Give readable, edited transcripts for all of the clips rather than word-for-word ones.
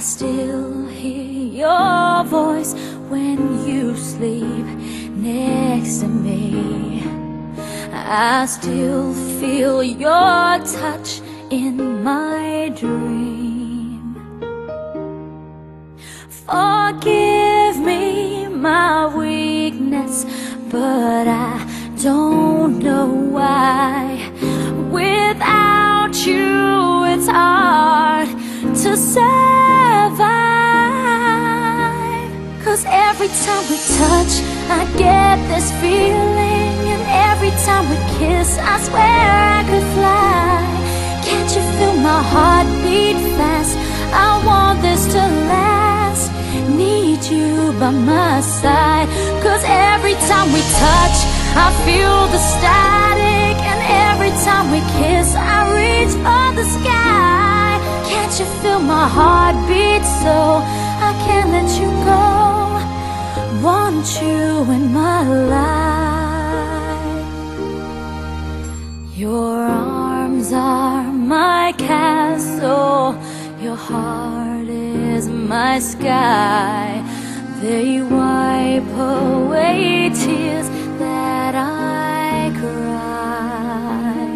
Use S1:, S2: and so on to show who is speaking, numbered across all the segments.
S1: still hear your voice when you sleep next to me. I still feel your touch in my dream. Forgive me my weakness, but I don't know why. Without you it's hard to survive. 'Cause every time we touch, I get this feeling, and every time we kiss, I swear I could fly. Can't you feel my heart beat fast? I want this to last. Need you by my side. 'Cause every time we touch, I feel the static, and every time we kiss, I reach for the sky. Can't you feel my heart beat so I can't let you go? Want you in my life. Your arms are my castle, your heart is my sky. They wipe away tears that I cry.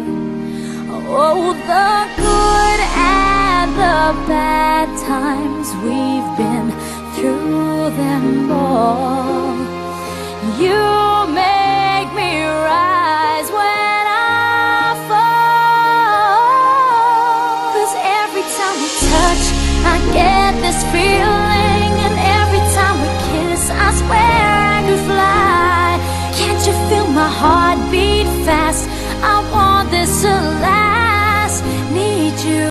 S1: Oh, the good and the bad times, we've been through them all. You make me rise when I fall. 'Cause every time we touch, I get this feeling,